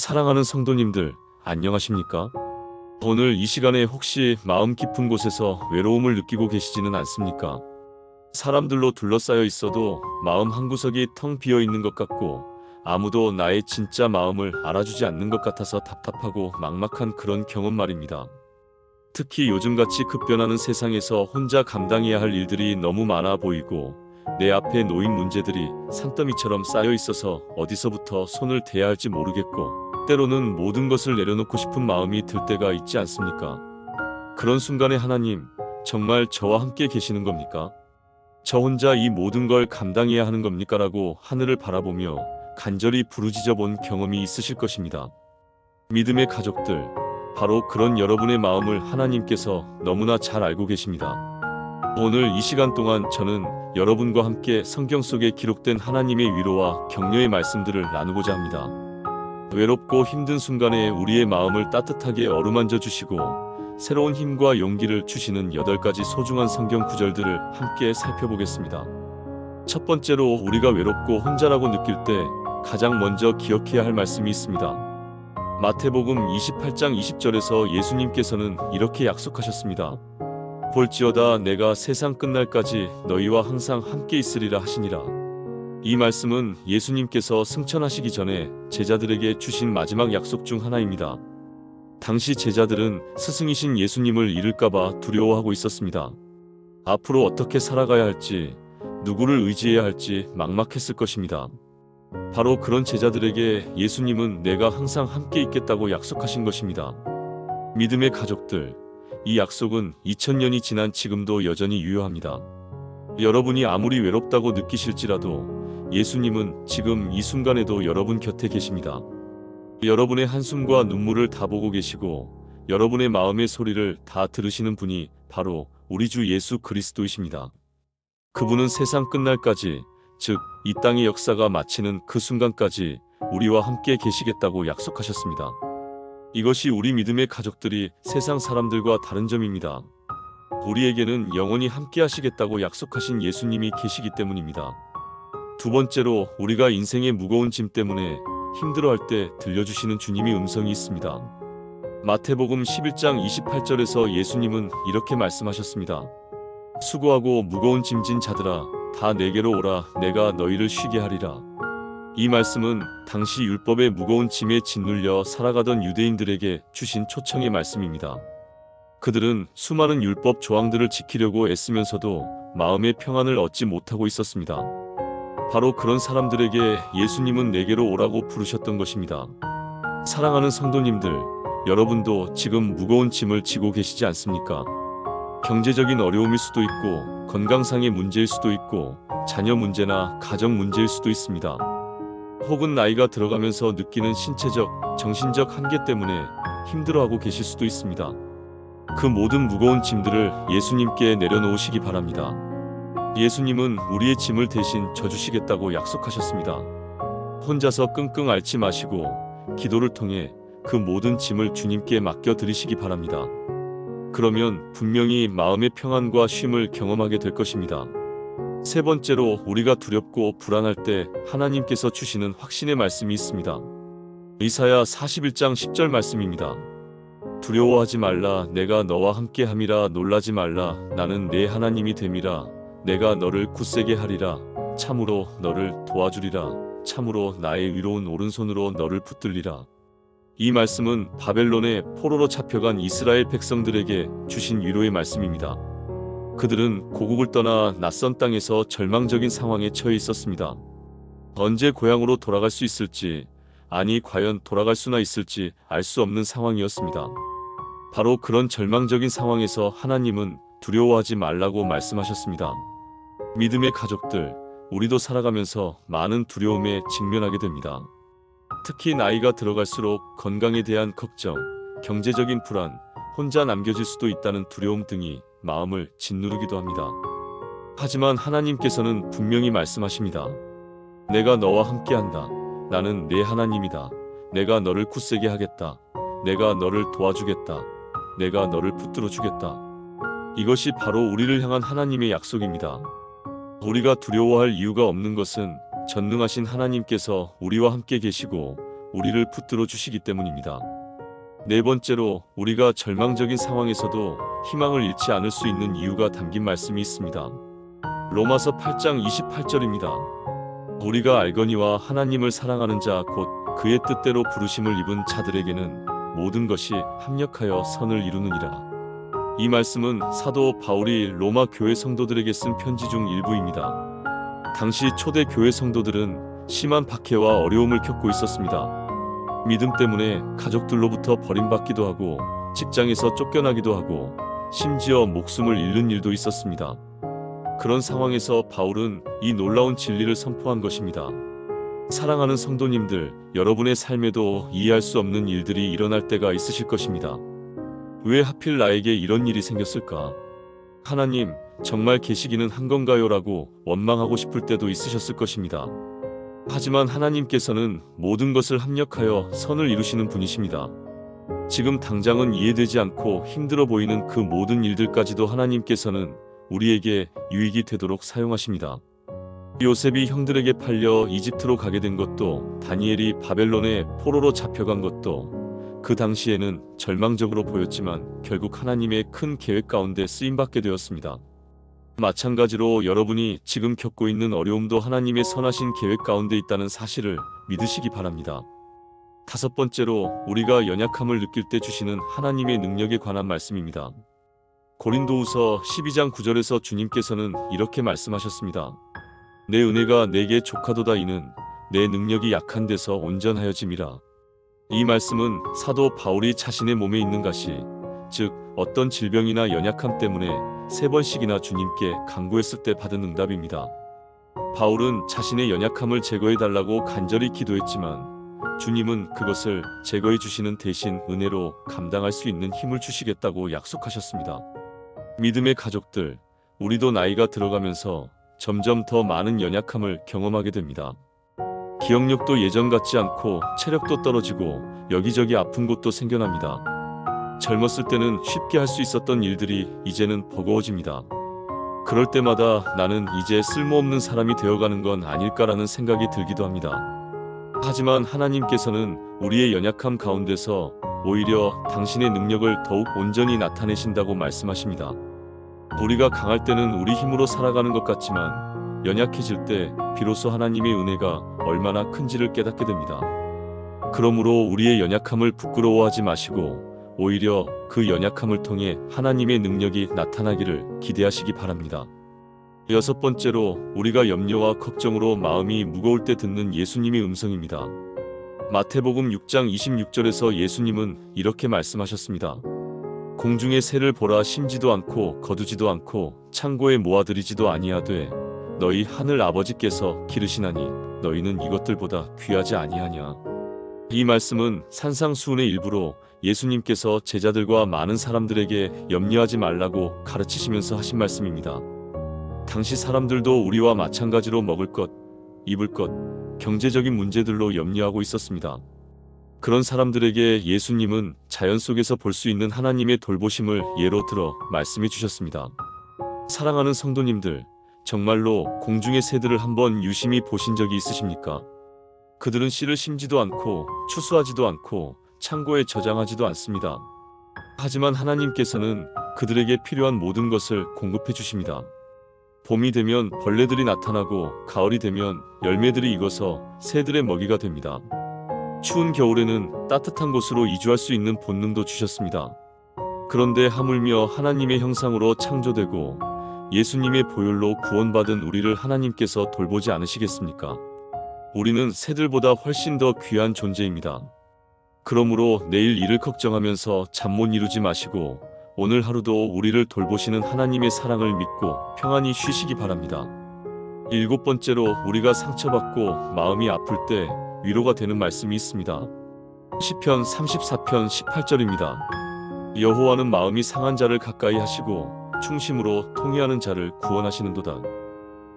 사랑하는 성도님들, 안녕하십니까? 오늘 이 시간에 혹시 마음 깊은 곳에서 외로움을 느끼고 계시지는 않습니까? 사람들로 둘러싸여 있어도 마음 한구석이 텅 비어 있는 것 같고 아무도 나의 진짜 마음을 알아주지 않는 것 같아서 답답하고 막막한 그런 경험 말입니다. 특히 요즘같이 급변하는 세상에서 혼자 감당해야 할 일들이 너무 많아 보이고 내 앞에 놓인 문제들이 산더미처럼 쌓여 있어서 어디서부터 손을 대야 할지 모르겠고 때로는 모든 것을 내려놓고 싶은 마음이 들 때가 있지 않습니까? 그런 순간에 하나님, 정말 저와 함께 계시는 겁니까? 저 혼자 이 모든 걸 감당해야 하는 겁니까? 라고 하늘을 바라보며 간절히 부르짖어 본 경험이 있으실 것입니다. 믿음의 가족들, 바로 그런 여러분의 마음을 하나님께서 너무나 잘 알고 계십니다. 오늘 이 시간 동안 저는 여러분과 함께 성경 속에 기록된 하나님의 위로와 격려의 말씀들을 나누고자 합니다. 외롭고 힘든 순간에 우리의 마음을 따뜻하게 어루만져 주시고 새로운 힘과 용기를 주시는 8가지 소중한 성경 구절들을 함께 살펴보겠습니다. 첫 번째로 우리가 외롭고 혼자라고 느낄 때 가장 먼저 기억해야 할 말씀이 있습니다. 마태복음 28장 20절에서 예수님께서는 이렇게 약속하셨습니다. 볼지어다 내가 세상 끝날까지 너희와 항상 함께 있으리라 하시니라. 이 말씀은 예수님께서 승천하시기 전에 제자들에게 주신 마지막 약속 중 하나입니다. 당시 제자들은 스승이신 예수님을 잃을까봐 두려워하고 있었습니다. 앞으로 어떻게 살아가야 할지, 누구를 의지해야 할지 막막했을 것입니다. 바로 그런 제자들에게 예수님은 내가 항상 함께 있겠다고 약속하신 것입니다. 믿음의 가족들, 이 약속은 2000년이 지난 지금도 여전히 유효합니다. 여러분이 아무리 외롭다고 느끼실지라도 예수님은 지금 이 순간에도 여러분 곁에 계십니다. 여러분의 한숨과 눈물을 다 보고 계시고 여러분의 마음의 소리를 다 들으시는 분이 바로 우리 주 예수 그리스도이십니다. 그분은 세상 끝날까지, 즉 이 땅의 역사가 마치는 그 순간까지 우리와 함께 계시겠다고 약속하셨습니다. 이것이 우리 믿음의 가족들이 세상 사람들과 다른 점입니다. 우리에게는 영원히 함께 하시겠다고 약속하신 예수님이 계시기 때문입니다. 두 번째로 우리가 인생의 무거운 짐 때문에 힘들어할 때 들려주시는 주님의 음성이 있습니다. 마태복음 11장 28절에서 예수님은 이렇게 말씀하셨습니다. 수고하고 무거운 짐진 자들아 다 내게로 오라 내가 너희를 쉬게 하리라. 이 말씀은 당시 율법의 무거운 짐에 짓눌려 살아가던 유대인들에게 주신 초청의 말씀입니다. 그들은 수많은 율법 조항들을 지키려고 애쓰면서도 마음의 평안을 얻지 못하고 있었습니다. 바로 그런 사람들에게 예수님은 내게로 오라고 부르셨던 것입니다. 사랑하는 성도님들, 여러분도 지금 무거운 짐을 지고 계시지 않습니까? 경제적인 어려움일 수도 있고 건강상의 문제일 수도 있고 자녀 문제나 가정 문제일 수도 있습니다. 혹은 나이가 들어가면서 느끼는 신체적, 정신적 한계 때문에 힘들어하고 계실 수도 있습니다. 그 모든 무거운 짐들을 예수님께 내려놓으시기 바랍니다. 예수님은 우리의 짐을 대신 져주시겠다고 약속하셨습니다. 혼자서 끙끙 앓지 마시고 기도를 통해 그 모든 짐을 주님께 맡겨드리시기 바랍니다. 그러면 분명히 마음의 평안과 쉼을 경험하게 될 것입니다. 세 번째로 우리가 두렵고 불안할 때 하나님께서 주시는 확신의 말씀이 있습니다. 이사야 41장 10절 말씀입니다. 두려워하지 말라 내가 너와 함께 함이라 놀라지 말라 나는 내 하나님이 됨이라 내가 너를 굳세게 하리라 참으로 너를 도와주리라 참으로 나의 위로운 오른손으로 너를 붙들리라. 이 말씀은 바벨론의 포로로 잡혀간 이스라엘 백성들에게 주신 위로의 말씀입니다. 그들은 고국을 떠나 낯선 땅에서 절망적인 상황에 처해 있었습니다. 언제 고향으로 돌아갈 수 있을지, 아니 과연 돌아갈 수나 있을지 알 수 없는 상황이었습니다. 바로 그런 절망적인 상황에서 하나님은 두려워하지 말라고 말씀하셨습니다. 믿음의 가족들, 우리도 살아가면서 많은 두려움에 직면하게 됩니다. 특히 나이가 들어갈수록 건강에 대한 걱정, 경제적인 불안, 혼자 남겨질 수도 있다는 두려움 등이 마음을 짓누르기도 합니다. 하지만 하나님께서는 분명히 말씀하십니다. 내가 너와 함께한다. 나는 내 하나님이다. 내가 너를 굳세게 하겠다. 내가 너를 도와주겠다. 내가 너를 붙들어 주겠다. 이것이 바로 우리를 향한 하나님의 약속입니다. 우리가 두려워할 이유가 없는 것은 전능하신 하나님께서 우리와 함께 계시고 우리를 붙들어 주시기 때문입니다. 네 번째로 우리가 절망적인 상황에서도 희망을 잃지 않을 수 있는 이유가 담긴 말씀이 있습니다. 로마서 8장 28절입니다. 우리가 알거니와 하나님을 사랑하는 자 곧 그의 뜻대로 부르심을 입은 자들에게는 모든 것이 합력하여 선을 이루느니라. 이 말씀은 사도 바울이 로마 교회 성도들에게 쓴 편지 중 일부입니다. 당시 초대 교회 성도들은 심한 박해와 어려움을 겪고 있었습니다. 믿음 때문에 가족들로부터 버림받기도 하고 직장에서 쫓겨나기도 하고 심지어 목숨을 잃는 일도 있었습니다. 그런 상황에서 바울은 이 놀라운 진리를 선포한 것입니다. 사랑하는 성도님들, 여러분의 삶에도 이해할 수 없는 일들이 일어날 때가 있으실 것입니다. 왜 하필 나에게 이런 일이 생겼을까? 하나님, 정말 계시기는 한 건가요? 라고 원망하고 싶을 때도 있으셨을 것입니다. 하지만 하나님께서는 모든 것을 합력하여 선을 이루시는 분이십니다. 지금 당장은 이해되지 않고 힘들어 보이는 그 모든 일들까지도 하나님께서는 우리에게 유익이 되도록 사용하십니다. 요셉이 형들에게 팔려 이집트로 가게 된 것도, 다니엘이 바벨론의 포로로 잡혀간 것도 그 당시에는 절망적으로 보였지만 결국 하나님의 큰 계획 가운데 쓰임받게 되었습니다. 마찬가지로 여러분이 지금 겪고 있는 어려움도 하나님의 선하신 계획 가운데 있다는 사실을 믿으시기 바랍니다. 다섯 번째로 우리가 연약함을 느낄 때 주시는 하나님의 능력에 관한 말씀입니다. 고린도후서 12장 9절에서 주님께서는 이렇게 말씀하셨습니다. 내 은혜가 내게 족하도다. 이는 내 능력이 약한 데서 온전하여짐이라. 이 말씀은 사도 바울이 자신의 몸에 있는 가시, 즉 어떤 질병이나 연약함 때문에 3번씩이나 주님께 간구했을 때 받은 응답입니다. 바울은 자신의 연약함을 제거해달라고 간절히 기도했지만 주님은 그것을 제거해 주시는 대신 은혜로 감당할 수 있는 힘을 주시겠다고 약속하셨습니다. 믿음의 가족들, 우리도 나이가 들어가면서 점점 더 많은 연약함을 경험하게 됩니다. 기억력도 예전 같지 않고 체력도 떨어지고 여기저기 아픈 곳도 생겨납니다. 젊었을 때는 쉽게 할 수 있었던 일들이 이제는 버거워집니다. 그럴 때마다 나는 이제 쓸모없는 사람이 되어가는 건 아닐까라는 생각이 들기도 합니다. 하지만 하나님께서는 우리의 연약함 가운데서 오히려 당신의 능력을 더욱 온전히 나타내신다고 말씀하십니다. 우리가 강할 때는 우리 힘으로 살아가는 것 같지만 연약해질 때 비로소 하나님의 은혜가 얼마나 큰지를 깨닫게 됩니다. 그러므로 우리의 연약함을 부끄러워하지 마시고 오히려 그 연약함을 통해 하나님의 능력이 나타나기를 기대하시기 바랍니다. 여섯 번째로 우리가 염려와 걱정으로 마음이 무거울 때 듣는 예수님의 음성입니다. 마태복음 6장 26절에서 예수님은 이렇게 말씀하셨습니다. 공중의 새를 보라. 심지도 않고 거두지도 않고 창고에 모아들이지도 아니하되 너희 하늘 아버지께서 기르시나니 너희는 이것들보다 귀하지 아니하냐. 이 말씀은 산상수훈의 일부로 예수님께서 제자들과 많은 사람들에게 염려하지 말라고 가르치시면서 하신 말씀입니다. 당시 사람들도 우리와 마찬가지로 먹을 것, 입을 것, 경제적인 문제들로 염려하고 있었습니다. 그런 사람들에게 예수님은 자연 속에서 볼 수 있는 하나님의 돌보심을 예로 들어 말씀해 주셨습니다. 사랑하는 성도님들, 정말로 공중의 새들을 한번 유심히 보신 적이 있으십니까? 그들은 씨를 심지도 않고 추수하지도 않고 창고에 저장하지도 않습니다. 하지만 하나님께서는 그들에게 필요한 모든 것을 공급해 주십니다. 봄이 되면 벌레들이 나타나고 가을이 되면 열매들이 익어서 새들의 먹이가 됩니다. 추운 겨울에는 따뜻한 곳으로 이주할 수 있는 본능도 주셨습니다. 그런데 하물며 하나님의 형상으로 창조되고 예수님의 보혈로 구원받은 우리를 하나님께서 돌보지 않으시겠습니까? 우리는 새들보다 훨씬 더 귀한 존재입니다. 그러므로 내일 일을 걱정하면서 잠 못 이루지 마시고 오늘 하루도 우리를 돌보시는 하나님의 사랑을 믿고 평안히 쉬시기 바랍니다. 일곱 번째로 우리가 상처받고 마음이 아플 때 위로가 되는 말씀이 있습니다. 시편 34편 18절입니다. 여호와는 마음이 상한 자를 가까이 하시고 충심으로 통회하는 자를 구원하시는도다.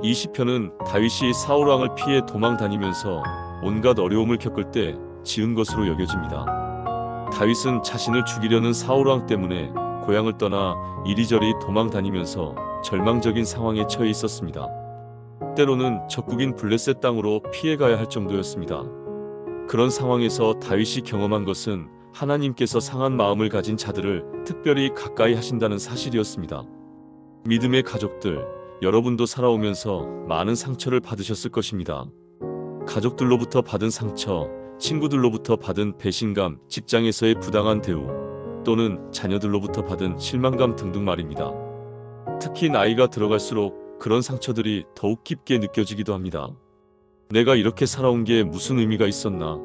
이 시편은 다윗이 사울왕을 피해 도망 다니면서 온갖 어려움을 겪을 때 지은 것으로 여겨집니다. 다윗은 자신을 죽이려는 사울왕 때문에 고향을 떠나 이리저리 도망 다니면서 절망적인 상황에 처해 있었습니다. 때로는 적국인 블레셋 땅으로 피해가야 할 정도였습니다. 그런 상황에서 다윗이 경험한 것은 하나님께서 상한 마음을 가진 자들을 특별히 가까이 하신다는 사실이었습니다. 믿음의 가족들, 여러분도 살아오면서 많은 상처를 받으셨을 것입니다. 가족들로부터 받은 상처, 친구들로부터 받은 배신감, 직장에서의 부당한 대우, 또는 자녀들로부터 받은 실망감 등등 말입니다. 특히 나이가 들어갈수록 그런 상처들이 더욱 깊게 느껴지기도 합니다. 내가 이렇게 살아온 게 무슨 의미가 있었나?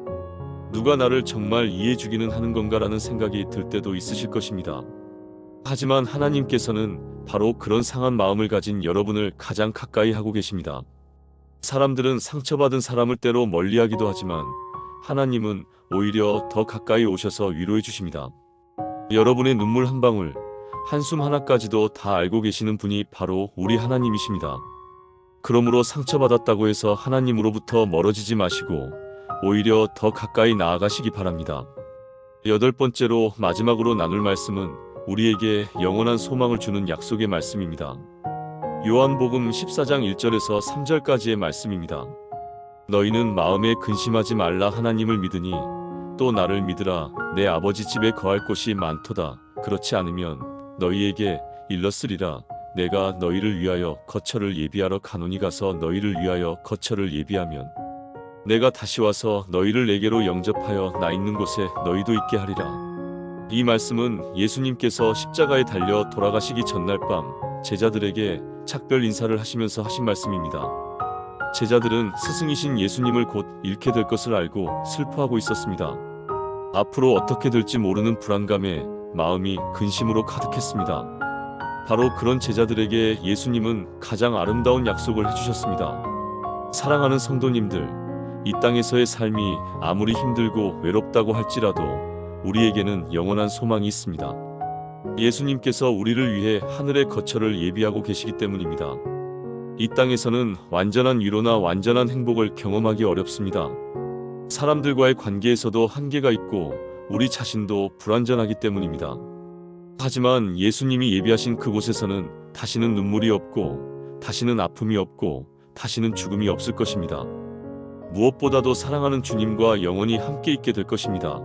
누가 나를 정말 이해해주기는 하는 건가라는 생각이 들 때도 있으실 것입니다. 하지만 하나님께서는 바로 그런 상한 마음을 가진 여러분을 가장 가까이 하고 계십니다. 사람들은 상처받은 사람을 때로 멀리하기도 하지만 하나님은 오히려 더 가까이 오셔서 위로해 주십니다. 여러분의 눈물 한 방울, 한숨 하나까지도 다 알고 계시는 분이 바로 우리 하나님이십니다. 그러므로 상처받았다고 해서 하나님으로부터 멀어지지 마시고 오히려 더 가까이 나아가시기 바랍니다. 8번째로 마지막으로 나눌 말씀은 우리에게 영원한 소망을 주는 약속의 말씀입니다. 요한복음 14장 1절에서 3절까지의 말씀입니다. 너희는 마음에 근심하지 말라. 하나님을 믿으니 또 나를 믿으라. 내 아버지 집에 거할 곳이 많도다. 그렇지 않으면 너희에게 일렀으리라. 내가 너희를 위하여 거처를 예비하러 가노니 가서 너희를 위하여 거처를 예비하면 내가 다시 와서 너희를 내게로 영접하여 나 있는 곳에 너희도 있게 하리라. 이 말씀은 예수님께서 십자가에 달려 돌아가시기 전날 밤 제자들에게 작별 인사를 하시면서 하신 말씀입니다. 제자들은 스승이신 예수님을 곧 잃게 될 것을 알고 슬퍼하고 있었습니다. 앞으로 어떻게 될지 모르는 불안감에 마음이 근심으로 가득했습니다. 바로 그런 제자들에게 예수님은 가장 아름다운 약속을 해주셨습니다. 사랑하는 성도님들, 이 땅에서의 삶이 아무리 힘들고 외롭다고 할지라도 우리에게는 영원한 소망이 있습니다. 예수님께서 우리를 위해 하늘의 거처를 예비하고 계시기 때문입니다. 이 땅에서는 완전한 위로나 완전한 행복을 경험하기 어렵습니다. 사람들과의 관계에서도 한계가 있고 우리 자신도 불완전하기 때문입니다. 하지만 예수님이 예비하신 그곳에서는 다시는 눈물이 없고 다시는 아픔이 없고 다시는 죽음이 없을 것입니다. 무엇보다도 사랑하는 주님과 영원히 함께 있게 될 것입니다.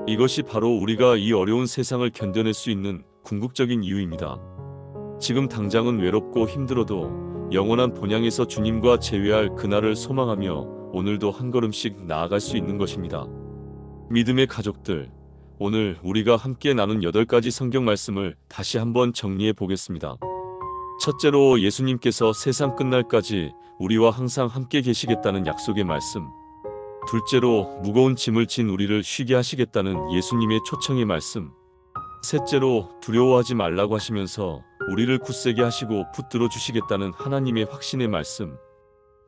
이것이 바로 우리가 이 어려운 세상을 견뎌낼 수 있는 궁극적인 이유입니다. 지금 당장은 외롭고 힘들어도 영원한 본향에서 주님과 재회할 그날을 소망하며 오늘도 한 걸음씩 나아갈 수 있는 것입니다. 믿음의 가족들, 오늘 우리가 함께 나눈 8가지 성경 말씀을 다시 한번 정리해 보겠습니다. 첫째로 예수님께서 세상 끝날까지 우리와 항상 함께 계시겠다는 약속의 말씀. 둘째로 무거운 짐을 진 우리를 쉬게 하시겠다는 예수님의 초청의 말씀. 셋째로 두려워하지 말라고 하시면서 우리를 굳세게 하시고 붙들어 주시겠다는 하나님의 확신의 말씀.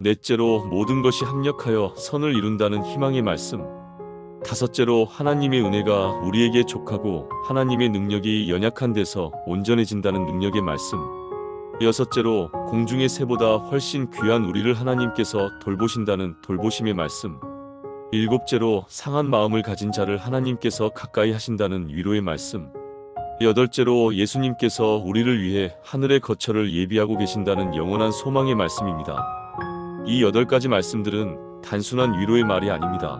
넷째로 모든 것이 합력하여 선을 이룬다는 희망의 말씀. 다섯째로 하나님의 은혜가 우리에게 족하고 하나님의 능력이 연약한 데서 온전해진다는 능력의 말씀. 여섯째로 공중의 새보다 훨씬 귀한 우리를 하나님께서 돌보신다는 돌보심의 말씀. 일곱째로 상한 마음을 가진 자를 하나님께서 가까이 하신다는 위로의 말씀. 여덟째로 예수님께서 우리를 위해 하늘의 거처를 예비하고 계신다는 영원한 소망의 말씀입니다. 이 8가지 말씀들은 단순한 위로의 말이 아닙니다.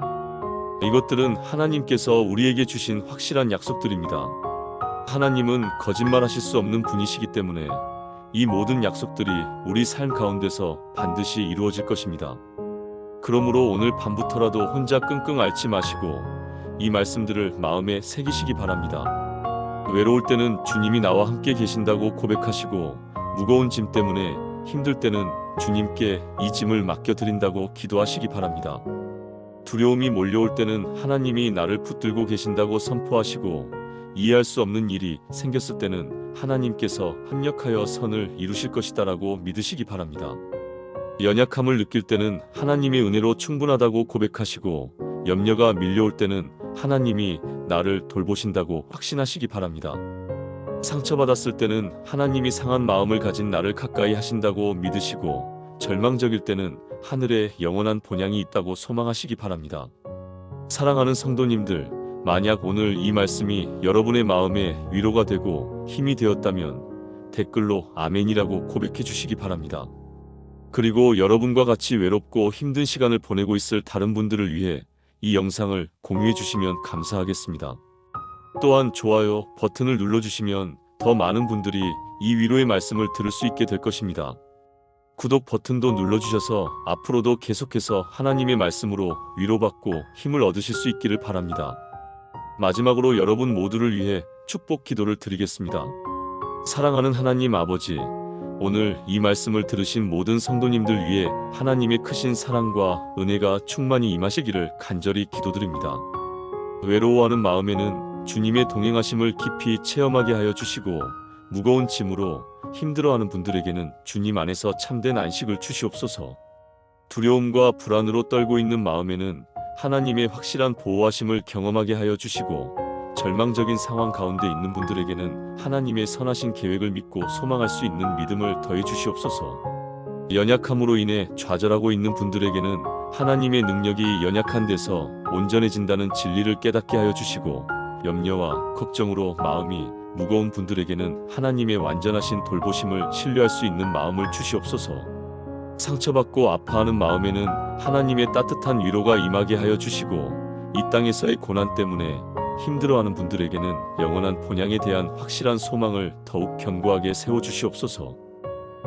이것들은 하나님께서 우리에게 주신 확실한 약속들입니다. 하나님은 거짓말하실 수 없는 분이시기 때문에 이 모든 약속들이 우리 삶 가운데서 반드시 이루어질 것입니다. 그러므로 오늘 밤부터라도 혼자 끙끙 앓지 마시고 이 말씀들을 마음에 새기시기 바랍니다. 외로울 때는 주님이 나와 함께 계신다고 고백하시고 무거운 짐 때문에 힘들 때는 주님께 이 짐을 맡겨드린다고 기도하시기 바랍니다. 두려움이 몰려올 때는 하나님이 나를 붙들고 계신다고 선포하시고 이해할 수 없는 일이 생겼을 때는 하나님께서 합력하여 선을 이루실 것이다라고 믿으시기 바랍니다. 연약함을 느낄 때는 하나님의 은혜로 충분하다고 고백하시고 염려가 밀려올 때는 하나님이 나를 돌보신다고 확신하시기 바랍니다. 상처받았을 때는 하나님이 상한 마음을 가진 나를 가까이 하신다고 믿으시고 절망적일 때는 하늘에 영원한 본향이 있다고 소망하시기 바랍니다. 사랑하는 성도님들, 만약 오늘 이 말씀이 여러분의 마음에 위로가 되고 힘이 되었다면 댓글로 아멘이라고 고백해 주시기 바랍니다. 그리고 여러분과 같이 외롭고 힘든 시간을 보내고 있을 다른 분들을 위해 이 영상을 공유해 주시면 감사하겠습니다. 또한 좋아요 버튼을 눌러주시면 더 많은 분들이 이 위로의 말씀을 들을 수 있게 될 것입니다. 구독 버튼도 눌러주셔서 앞으로도 계속해서 하나님의 말씀으로 위로받고 힘을 얻으실 수 있기를 바랍니다. 마지막으로 여러분 모두를 위해 축복 기도를 드리겠습니다. 사랑하는 하나님 아버지, 오늘 이 말씀을 들으신 모든 성도님들 위해 하나님의 크신 사랑과 은혜가 충만히 임하시기를 간절히 기도드립니다. 외로워하는 마음에는 주님의 동행하심을 깊이 체험하게 하여 주시고, 무거운 짐으로 힘들어하는 분들에게는 주님 안에서 참된 안식을 주시옵소서. 두려움과 불안으로 떨고 있는 마음에는 하나님의 확실한 보호하심을 경험하게 하여 주시고, 절망적인 상황 가운데 있는 분들에게는 하나님의 선하신 계획을 믿고 소망할 수 있는 믿음을 더해 주시옵소서. 연약함으로 인해 좌절하고 있는 분들에게는 하나님의 능력이 연약한 데서 온전해진다는 진리를 깨닫게 하여 주시고, 염려와 걱정으로 마음이 무거운 분들에게는 하나님의 완전하신 돌보심을 신뢰할 수 있는 마음을 주시옵소서. 상처받고 아파하는 마음에는 하나님의 따뜻한 위로가 임하게 하여 주시고, 이 땅에서의 고난 때문에 힘들어하는 분들에게는 영원한 본향에 대한 확실한 소망을 더욱 견고하게 세워주시옵소서.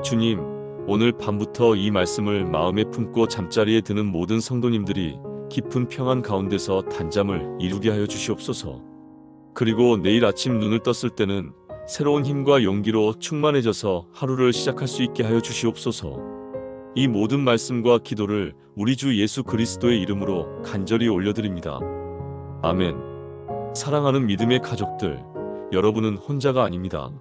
주님, 오늘 밤부터 이 말씀을 마음에 품고 잠자리에 드는 모든 성도님들이 깊은 평안 가운데서 단잠을 이루게 하여 주시옵소서. 그리고 내일 아침 눈을 떴을 때는 새로운 힘과 용기로 충만해져서 하루를 시작할 수 있게 하여 주시옵소서. 이 모든 말씀과 기도를 우리 주 예수 그리스도의 이름으로 간절히 올려드립니다. 아멘. 사랑하는 믿음의 가족들, 여러분은 혼자가 아닙니다.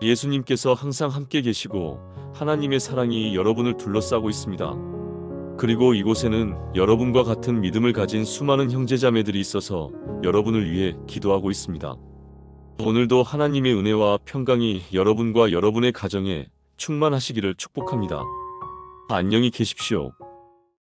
예수님께서 항상 함께 계시고 하나님의 사랑이 여러분을 둘러싸고 있습니다. 그리고 이곳에는 여러분과 같은 믿음을 가진 수많은 형제자매들이 있어서 여러분을 위해 기도하고 있습니다. 오늘도 하나님의 은혜와 평강이 여러분과 여러분의 가정에 충만하시기를 축복합니다. 안녕히 계십시오.